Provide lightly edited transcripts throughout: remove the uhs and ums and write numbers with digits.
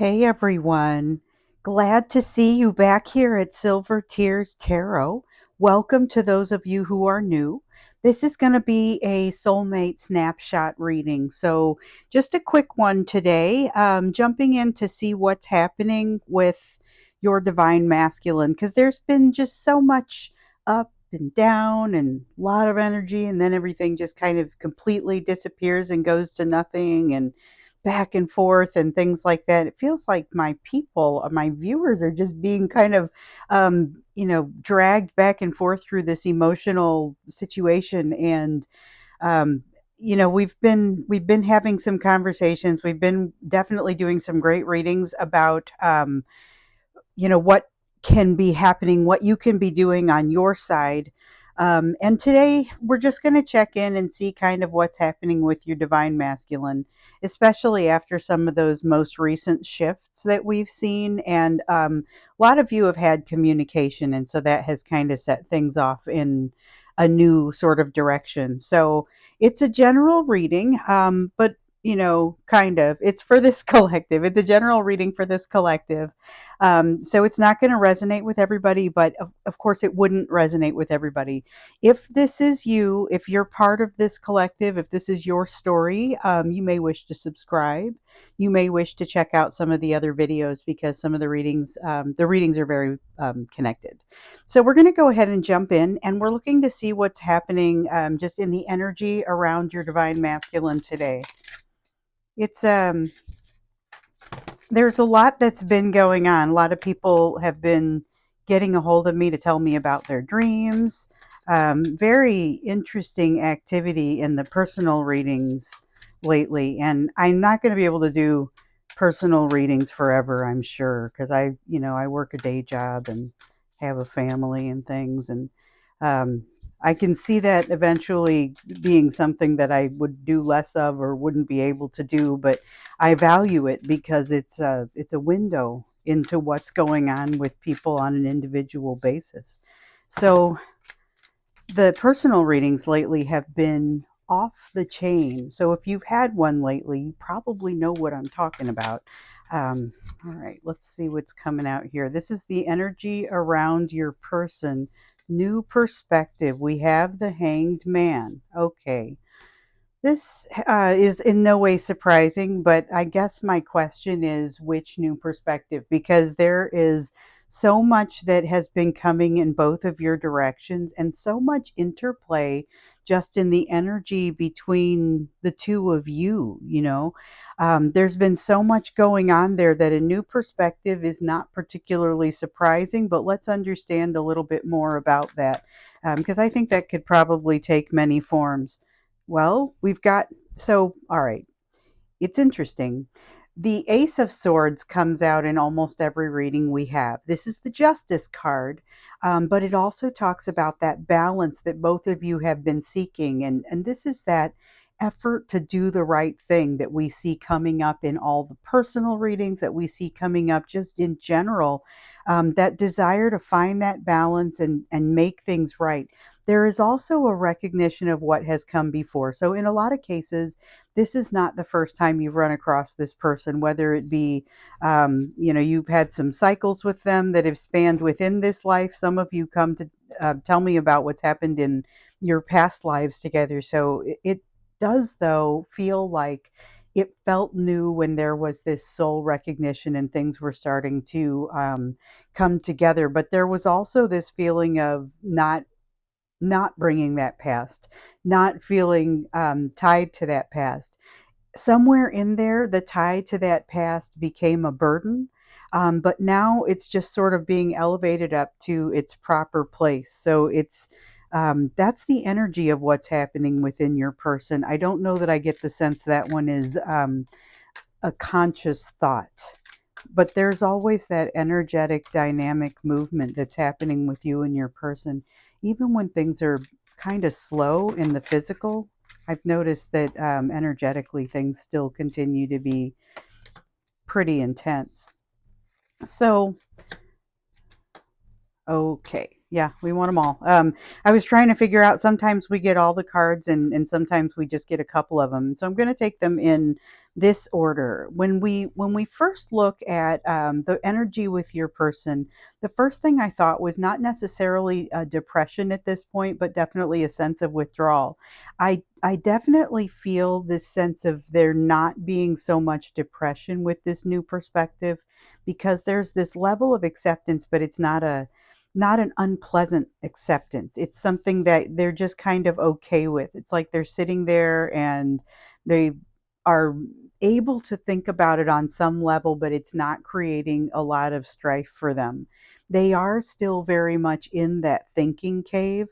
Hey everyone, glad to see you back here at Silver Tears Tarot. Welcome to those of you who are new. This is going to be a soulmate snapshot reading. So, just a quick one today, jumping in to see what's happening with your divine masculine, because there's been just so much up and down and a lot of energy, and then everything just kind of completely disappears and goes to nothing. And back and forth and things like that. It feels like my people, my viewers are just being kind of, dragged back and forth through this emotional situation. And, um, we've been having some conversations. We've been definitely doing some great readings about, what can be happening, what you can be doing on your side. And today we're just going to check in and see kind of what's happening with your divine masculine, especially after some of those most recent shifts that we've seen. And a lot of you have had communication, and so that has kind of set things off in a new sort of direction. So it's a general reading, but kind of, it's for this collective. It's a general reading for this collective. So it's not going to resonate with everybody, but of course it wouldn't resonate with everybody. If this is you, if you're part of this collective, if this is your story, you may wish to subscribe. You may wish to check out some of the other videos because some of the readings are very connected. So we're going to go ahead and jump in, and we're looking to see what's happening just in the energy around your divine masculine today. It's There's a lot that's been going on. A lot of people have been getting a hold of me to tell me about their dreams. Very interesting activity in the personal readings lately. And I'm not going to be able to do personal readings forever, I'm sure, because I work a day job and have a family and things. And um, I can see that eventually being something that I would do less of or wouldn't be able to do. But I value it because it's a window into what's going on with people on an individual basis. So the personal readings lately have been off the chain. So if you've had one lately, you probably know what I'm talking about. All right, let's see what's coming out here. This is the energy around your person. New perspective. We have the Hanged Man. Okay. This is in no way surprising, but I guess my question is which new perspective? Because there is so much that has been coming in both of your directions and so much interplay just in the energy between the two of you, There's been so much going on there that a new perspective is not particularly surprising, but let's understand a little bit more about that because I think that could probably take many forms. Well, all right, it's interesting. The Ace of Swords comes out in almost every reading we have. This is the Justice card, but it also talks about that balance that both of you have been seeking. And this is that effort to do the right thing that we see coming up in all the personal readings, that we see coming up just in general, that desire to find that balance and make things right. There is also a recognition of what has come before. So, in a lot of cases, this is not the first time you've run across this person, whether it be, you've had some cycles with them that have spanned within this life. Some of you come to tell me about what's happened in your past lives together. So it does, though, feel like it felt new when there was this soul recognition and things were starting to come together. But there was also this feeling of not bringing that past, not feeling tied to that past. Somewhere in there, the tie to that past became a burden, but now it's just sort of being elevated up to its proper place. So that's the energy of what's happening within your person. I don't know that I get the sense that one is a conscious thought, but there's always that energetic dynamic movement that's happening with you and your person even when things are kind of slow in the physical. I've noticed that energetically things still continue to be pretty intense. So okay, Yeah, we want them all. I was trying to figure out, sometimes we get all the cards and sometimes we just get a couple of them. So I'm going to take them in this order. When we first look at the energy with your person, the first thing I thought was not necessarily a depression at this point, but definitely a sense of withdrawal. I definitely feel this sense of there not being so much depression with this new perspective, because there's this level of acceptance, but it's not an unpleasant acceptance. It's something that they're just kind of okay with. It's like they're sitting there and they are able to think about it on some level, but it's not creating a lot of strife for them. They are still very much in that thinking cave.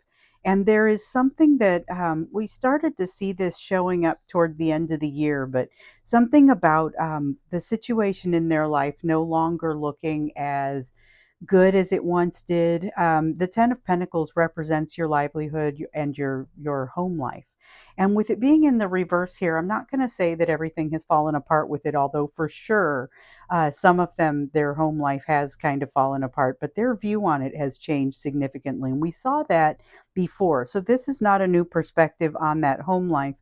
And there is something that we started to see this showing up toward the end of the year, but something about the situation in their life no longer looking as good as it once did. The Ten of Pentacles represents your livelihood and your home life. And with it being in the reverse here, I'm not going to say that everything has fallen apart with it, although for sure some of them, their home life has kind of fallen apart, but their view on it has changed significantly. And we saw that before. So this is not a new perspective on that home life,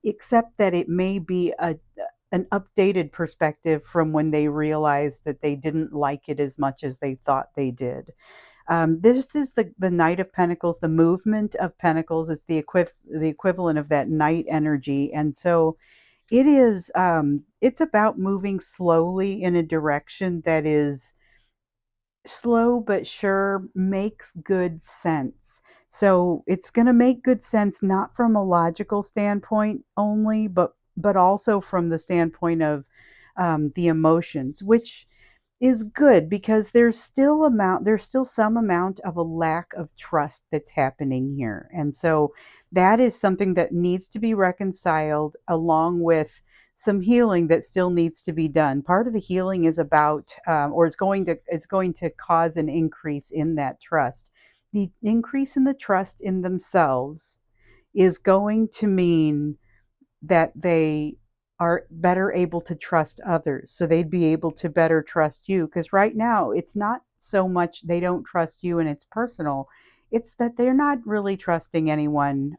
except that it may be an updated perspective from when they realized that they didn't like it as much as they thought they did. This is the Knight of Pentacles, the movement of Pentacles. It's the equivalent of that Knight energy, and so it is. It's about moving slowly in a direction that is slow but sure, makes good sense. So it's going to make good sense not from a logical standpoint only, but also from the standpoint of the emotions, which is good because there's still some amount of a lack of trust that's happening here. And so that is something that needs to be reconciled, along with some healing that still needs to be done. Part of the healing is about or it's going to cause an increase in that trust. The increase in the trust in themselves is going to mean that they are better able to trust others. So they'd be able to better trust you. Because right now, it's not so much they don't trust you and it's personal, it's that they're not really trusting anyone,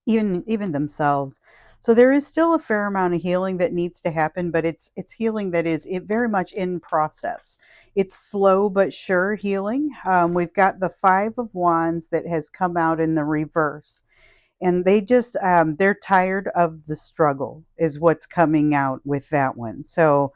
even themselves. So there is still a fair amount of healing that needs to happen, but it's healing that is very much in process. It's slow but sure healing. We've got the Five of Wands that has come out in the reverse, and they just they're tired of the struggle is what's coming out with that one. So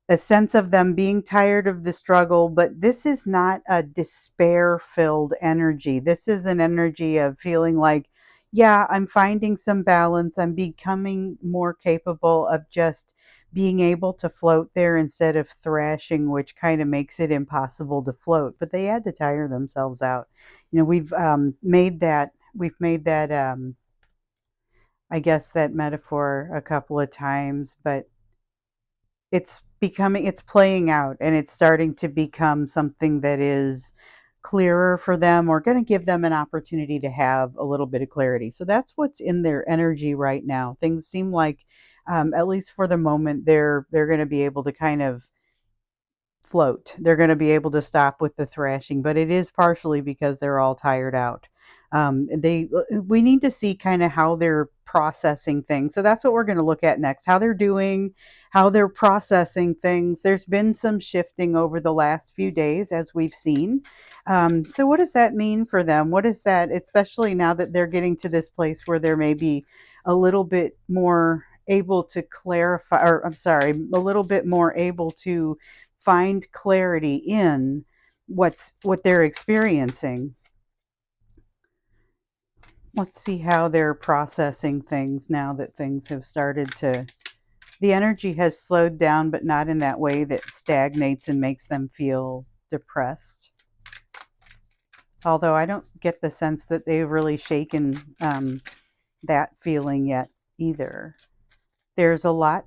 a sense of them being tired of the struggle, but this is not a despair filled energy. This is an energy of feeling like, yeah, I'm finding some balance, I'm becoming more capable of just being able to float there instead of thrashing, which kind of makes it impossible to float. But they had to tire themselves out. We've made that I guess that metaphor a couple of times, but it's playing out and it's starting to become something that is clearer for them, or going to give them an opportunity to have a little bit of clarity. So that's what's in their energy right now. Things seem like, at least for the moment, they're going to be able to kind of float. They're going to be able to stop with the thrashing, but it is partially because they're all tired out. We need to see kind of how they're processing things. So that's what we're going to look at next. How they're doing, how they're processing things. There's been some shifting over the last few days, as we've seen. So what does that mean for them? What is that, especially now that they're getting to this place where they're maybe a little bit more able to clarify, or I'm sorry, a little bit more able to find clarity in what they're experiencing. Let's see how they're processing things now that things have started to, the energy has slowed down, but not in that way that stagnates and makes them feel depressed. Although I don't get the sense that they've really shaken that feeling yet either. There's a lot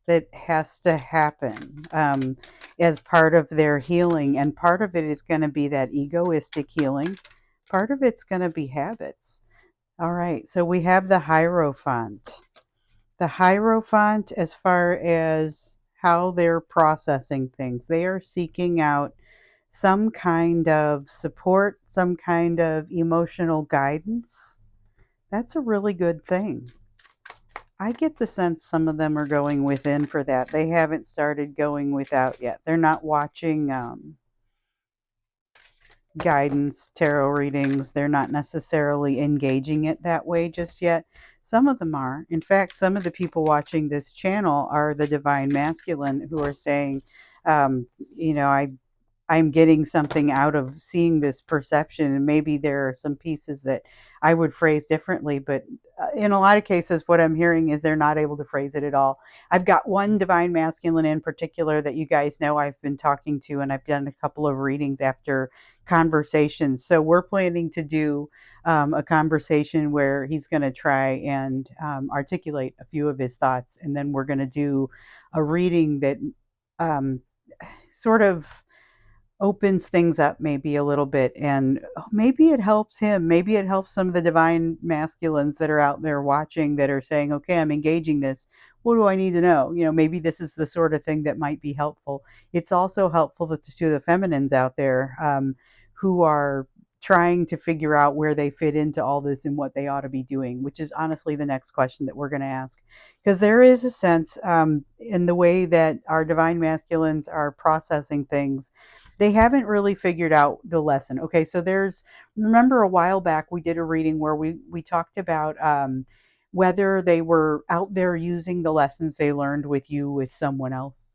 that has to happen as part of their healing. And part of it is going to be that egoistic healing. Part of it's going to be habits. All right, so we have the Hierophant. The Hierophant, as far as how they're processing things, they are seeking out some kind of support, some kind of emotional guidance, that's a really good thing. I get the sense some of them are going within for that. They haven't started going without yet. They're not watching guidance, tarot readings. They're not necessarily engaging it that way just yet. Some of them are. In fact, some of the people watching this channel are the divine masculine who are saying, um, you know, I'm getting something out of seeing this perception, and maybe there are some pieces that I would phrase differently, but in a lot of cases what I'm hearing is they're not able to phrase it at all. I've got one divine masculine in particular that you guys know I've been talking to, and I've done a couple of readings after conversations. So we're planning to do a conversation where he's going to try and articulate a few of his thoughts, and then we're going to do a reading that um, sort of opens things up maybe a little bit, and maybe it helps him, maybe it helps some of the divine masculines that are out there watching that are saying, okay, I'm engaging this, what do I need to know, maybe this is the sort of thing that might be helpful. It's also helpful to the feminines out there, who are trying to figure out where they fit into all this and what they ought to be doing, which is honestly the next question that we're going to ask, because there is a sense, in the way that our divine masculines are processing things, they haven't really figured out the lesson. Okay, so remember a while back we did a reading where we talked about whether they were out there using the lessons they learned with you with someone else.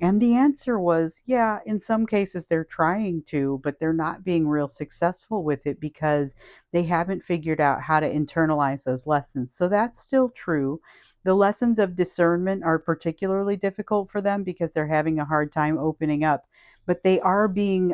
And the answer was, yeah, in some cases they're trying to, but they're not being real successful with it because they haven't figured out how to internalize those lessons. So that's still true. The lessons of discernment are particularly difficult for them because they're having a hard time opening up, but they are being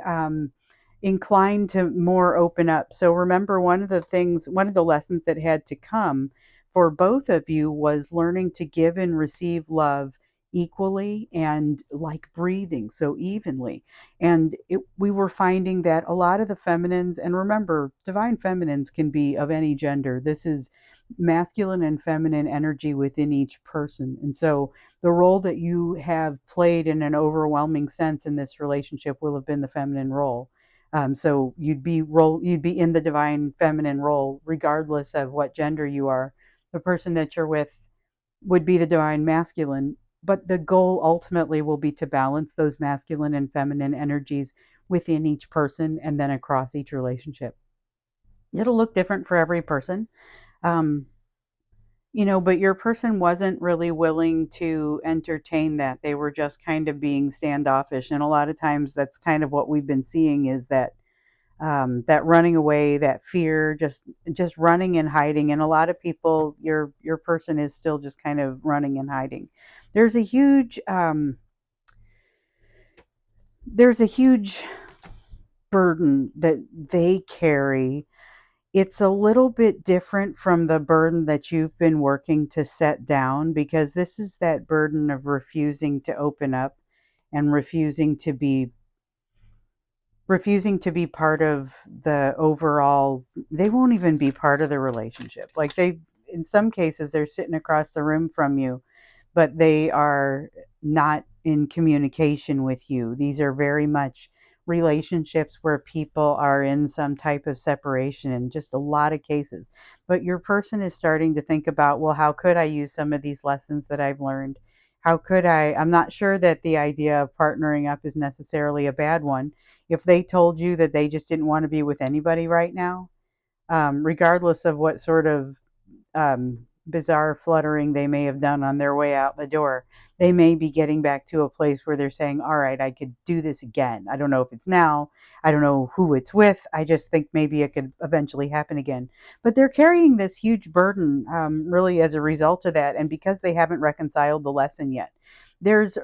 inclined to more open up. So remember, one of the lessons that had to come for both of you was learning to give and receive love equally and like breathing so evenly. And we were finding that a lot of the feminines, and remember, divine feminines can be of any gender. This is masculine and feminine energy within each person. And so the role that you have played in an overwhelming sense in this relationship will have been the feminine role. So you'd be in the divine feminine role regardless of what gender you are. The person that you're with would be the divine masculine, but the goal ultimately will be to balance those masculine and feminine energies within each person and then across each relationship. It'll look different for every person. Um, but your person wasn't really willing to entertain that. They were just kind of being standoffish. And a lot of times that's kind of what we've been seeing is that running away, that fear, just running and hiding. And a lot of people, your person is still just kind of running and hiding. There's a huge there's a huge burden that they carry. It's a little bit different from the burden that you've been working to set down, because this is that burden of refusing to open up and refusing to be part of the overall. They won't even be part of the relationship. Like, they, in some cases, they're sitting across the room from you, but they are not in communication with you. These are very much relationships where people are in some type of separation in just a lot of cases. But your person is starting to think about, well, how could I use some of these lessons that I've learned? How could I? I'm not sure that the idea of partnering up is necessarily a bad one. If they told you that they just didn't want to be with anybody right now, regardless of what sort of bizarre fluttering they may have done on their way out the door, they may be getting back to a place where they're saying, all right, I could do this again. I don't know if it's now. I don't know who it's with. I just think maybe it could eventually happen again. But they're carrying this huge burden, really, as a result of that. And because they haven't reconciled the lesson yet. There's,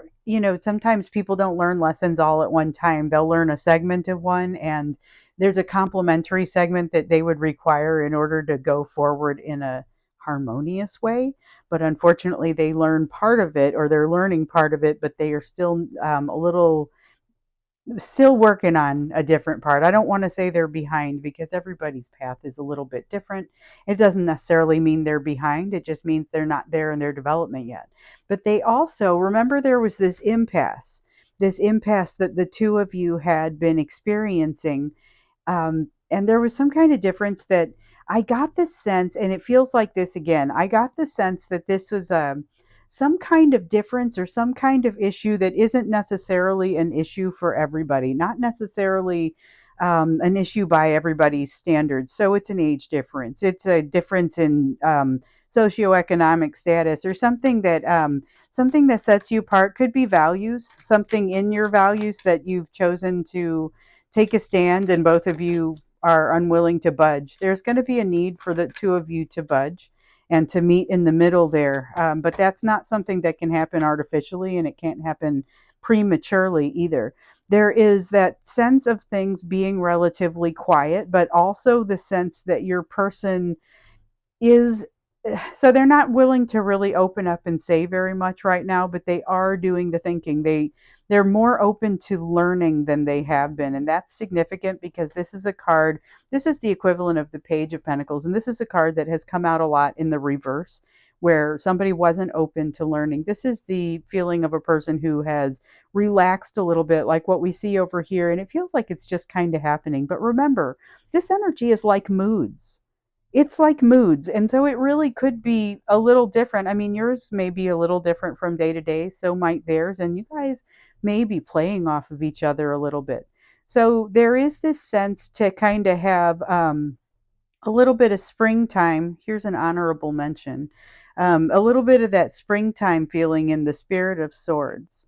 sometimes people don't learn lessons all at one time. They'll learn a segment of one, and there's a complementary segment that they would require in order to go forward in a harmonious way. But unfortunately, they learn part of it, or they're learning part of it, but they are still a little still working on a different part. I don't want to say they're behind, because everybody's path is a little bit different. It doesn't necessarily mean they're behind. It just means they're not there in their development yet. But they also, remember, there was this impasse. this impasse that the two of you had been experiencing. And there was some kind of difference that I got this sense, and it feels like this again. I got the sense that this was some kind of difference or some kind of issue that isn't necessarily an issue for everybody, not necessarily an issue by everybody's standards. So it's an age difference, it's a difference in socioeconomic status, or something that sets you apart. Could be values, something in your values that you've chosen to take a stand, and both of you are unwilling to budge. There's going to be a need for the two of you to budge and to meet in the middle there. But that's not something that can happen artificially, and it can't happen prematurely either. There is that sense of things being relatively quiet, but also the sense that your person is, so they're not willing to really open up and say very much right now, but they are doing the thinking. They're more open to learning than they have been, and that's significant because this is a card. This is the equivalent of the Page of Pentacles, and this is a card that has come out a lot in the reverse, where somebody wasn't open to learning. This is the feeling of a person who has relaxed a little bit, like what we see over here, and it feels like it's just kind of happening. But remember, this energy is like moods. It's like moods, and so it really could be a little different. I mean, yours may be a little different from day to day, so might theirs, and you guys may be playing off of each other a little bit. So there is this sense to kind of have a little bit of springtime. Here's an honorable mention. A little bit of that springtime feeling in the Spirit of Swords.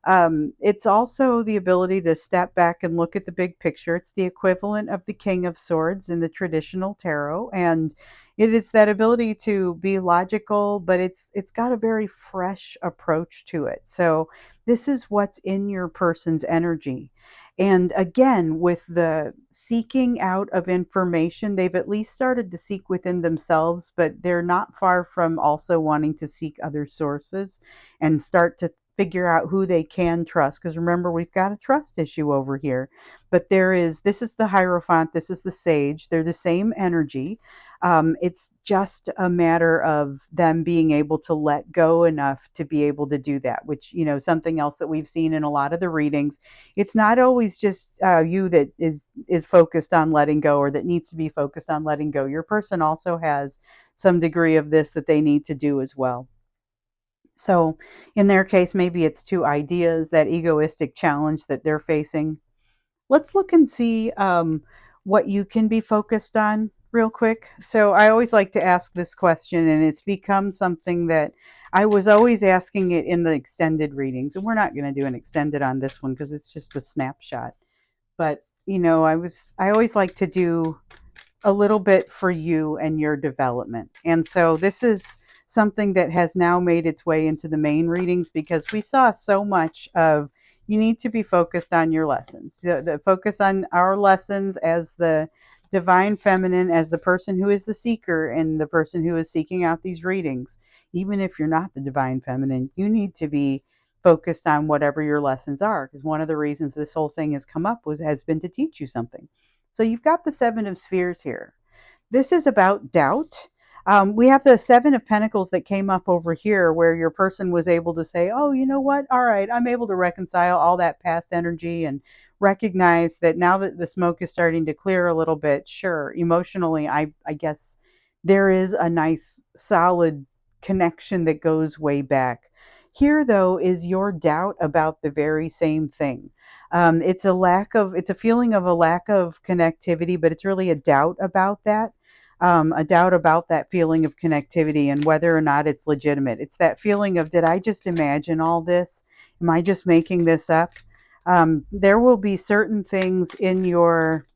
It's also the ability to step back and look at the big picture. It's the equivalent of the King of Swords in the traditional tarot, and it is that ability to be logical, but it's got a very fresh approach to it. So this is what's in your person's energy. And again, with the seeking out of information, they've at least started to seek within themselves, but they're not far from also wanting to seek other sources and start to figure out who they can trust. Because remember, we've got a trust issue over here. But this is the Hierophant, this is the Sage. They're the same energy. It's just a matter of them being able to let go enough to be able to do that, which, something else that we've seen in a lot of the readings. It's not always just you that is focused on letting go, or that needs to be focused on letting go. Your person also has some degree of this that they need to do as well. So in their case, maybe it's two ideas, that egoistic challenge that they're facing. Let's look and see what you can be focused on real quick. So I always like to ask this question, and it's become something that I was always asking it in the extended readings. And we're not going to do an extended on this one because it's just a snapshot. But I always like to do a little bit for you and your development. And so this is something that has now made its way into the main readings, because we saw so much of, you need to be focused on your lessons. The focus on our lessons as the divine feminine, as the person who is the seeker and the person who is seeking out these readings. Even if you're not the divine feminine, you need to be focused on whatever your lessons are, because one of the reasons this whole thing has come up has been to teach you something. So you've got the Seven of Spheres here. This is about doubt. We have the Seven of Pentacles that came up over here, where your person was able to say, oh, you know what? All right, I'm able to reconcile all that past energy and recognize that now that the smoke is starting to clear a little bit, sure, emotionally, I guess there is a nice solid connection that goes way back. Here, though, is your doubt about the very same thing. It's a feeling of a lack of connectivity, but it's really a doubt about that. A doubt about that feeling of connectivity and whether or not it's legitimate. It's that feeling of, did I just imagine all this? Am I just making this up? There will be certain things in your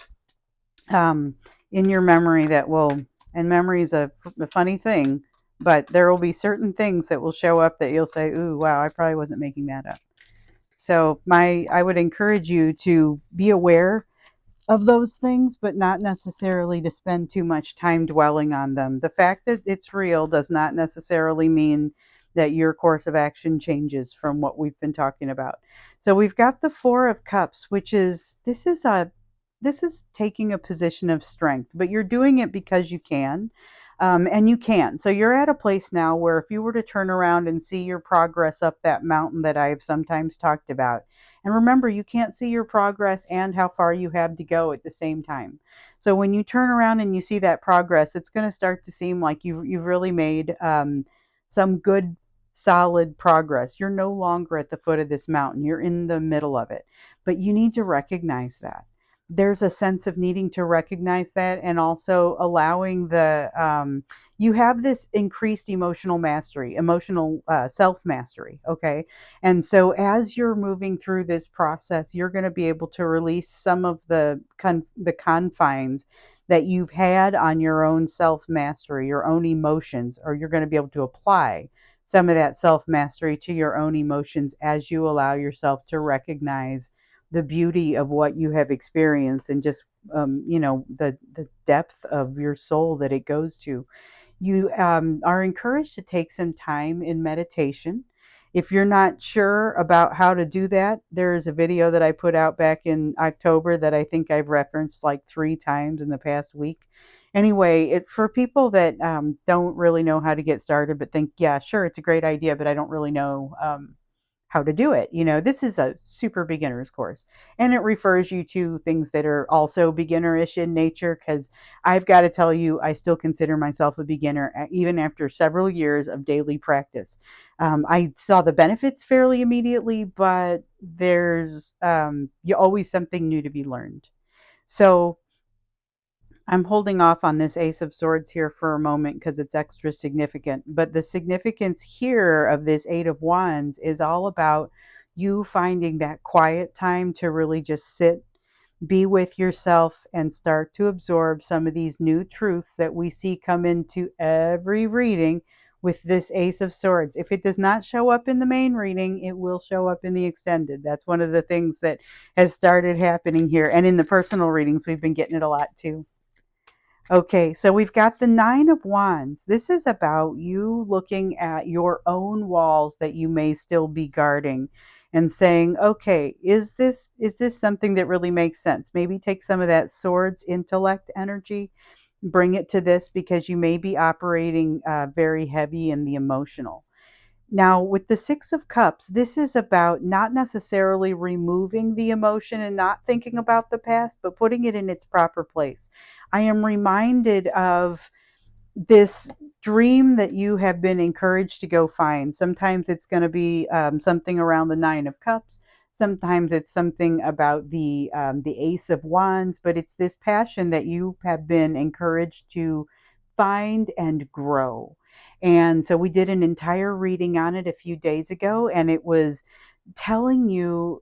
memory that will, and memory is a funny thing, but there will be certain things that will show up that you'll say, ooh, wow, I probably wasn't making that up. So I would encourage you to be aware of those things, but not necessarily to spend too much time dwelling on them. The fact that it's real does not necessarily mean that your course of action changes from what we've been talking about. So we've got the Four of Cups, which is, this is taking a position of strength, but you're doing it because you can. And you can. So you're at a place now where if you were to turn around and see your progress up that mountain that I've sometimes talked about, and remember, you can't see your progress and how far you have to go at the same time. So when you turn around and you see that progress, it's going to start to seem like you've really made some good, solid progress. You're no longer at the foot of this mountain, you're in the middle of it. But you need to recognize that. There's a sense of needing to recognize that, and also allowing you have this increased emotional mastery, emotional self mastery. Okay. And so as you're moving through this process, you're going to be able to release some of the confines that you've had on your own self mastery, your own emotions, or you're going to be able to apply some of that self mastery to your own emotions as you allow yourself to recognize the beauty of what you have experienced, and just the depth of your soul that it goes to. You are encouraged to take some time in meditation. If you're not sure about how to do that, there is a video that I put out back in October that I think I've referenced like 3 times in the past week. Anyway, it's for people that don't really know how to get started, but think, yeah, sure, it's a great idea, but I don't really know how to do it. This is a super beginner's course, and it refers you to things that are also beginnerish in nature, because I've got to tell you, I still consider myself a beginner even after several years of daily practice. I saw the benefits fairly immediately, but there's always something new to be learned. So I'm holding off on this Ace of Swords here for a moment because it's extra significant. But the significance here of this Eight of Wands is all about you finding that quiet time to really just sit, be with yourself, and start to absorb some of these new truths that we see come into every reading with this Ace of Swords. If it does not show up in the main reading, it will show up in the extended. That's one of the things that has started happening here. And in the personal readings, we've been getting it a lot too. Okay, so we've got the Nine of Wands. This is about you looking at your own walls that you may still be guarding and saying, okay, is this something that really makes sense? Maybe take some of that swords intellect energy, bring it to this, because you may be operating very heavy in the emotional. Now, with the Six of Cups, this is about not necessarily removing the emotion and not thinking about the past, but putting it in its proper place. I am reminded of this dream that you have been encouraged to go find. Sometimes it's going to be something around the Nine of Cups. Sometimes it's something about the Ace of Wands, but it's this passion that you have been encouraged to find and grow. And so we did an entire reading on it a few days ago, and it was telling you,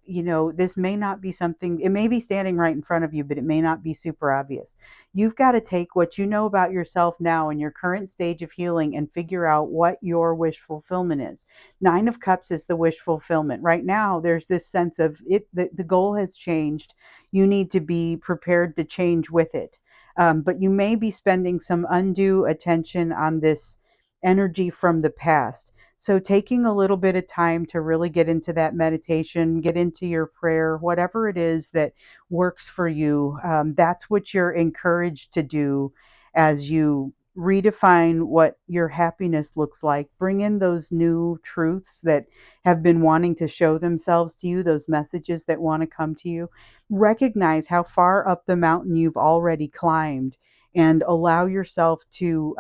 this may not be something, it may be standing right in front of you, but it may not be super obvious. You've got to take what you know about yourself now in your current stage of healing and figure out what your wish fulfillment is. Nine of Cups is the wish fulfillment. Right now, there's this sense of it, the goal has changed. You need to be prepared to change with it. But you may be spending some undue attention on this energy from the past. So, taking a little bit of time to really get into that meditation, get into your prayer, whatever it is that works for you, that's what you're encouraged to do as you redefine what your happiness looks like. Bring in those new truths that have been wanting to show themselves to you, those messages that want to come to you. Recognize how far up the mountain you've already climbed, and allow yourself to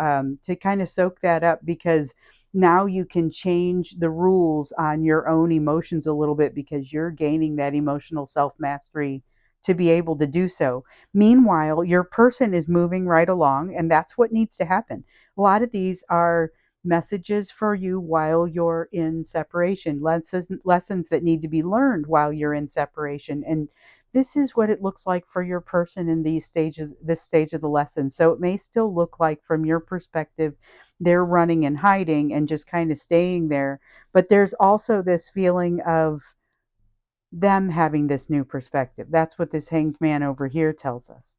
kind of soak that up, because now you can change the rules on your own emotions a little bit, because you're gaining that emotional self mastery to be able to do so. Meanwhile, your person is moving right along, and that's what needs to happen. A lot of these are messages for you while you're in separation, lessons that need to be learned while you're in separation. And this is what it looks like for your person in this stage of the lesson. So it may still look like, from your perspective, they're running and hiding and just kind of staying there. But there's also this feeling of them having this new perspective. That's what this hanged man over here tells us.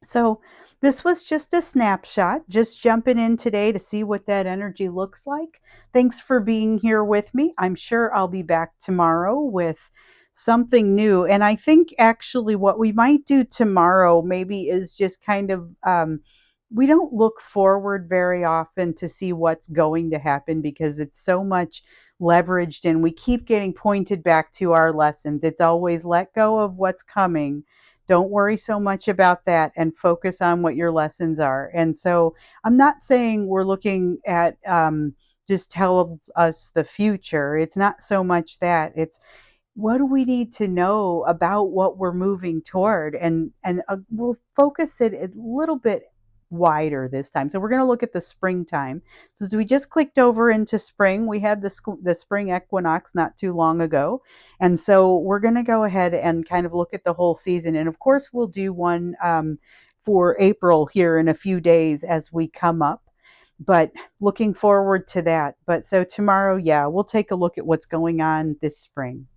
So this was just a snapshot, just jumping in today to see what that energy looks like. Thanks for being here with me. I'm sure I'll be back tomorrow with something new. And I think actually what we might do tomorrow maybe is just kind of we don't look forward very often to see what's going to happen because it's so much leveraged and we keep getting pointed back to our lessons. It's always let go of what's coming. Don't worry so much about that and focus on what your lessons are. And so I'm not saying we're looking at just tell us the future. It's not so much that. It's what do we need to know about what we're moving toward, and we'll focus it a little bit wider this time. So we're going to look at the springtime. So as we just clicked over into spring, we had the spring equinox not too long ago, and so we're going to go ahead and kind of look at the whole season. And of course we'll do one for April here in a few days as we come up, but looking forward to that. But so tomorrow, yeah, we'll take a look at what's going on this spring.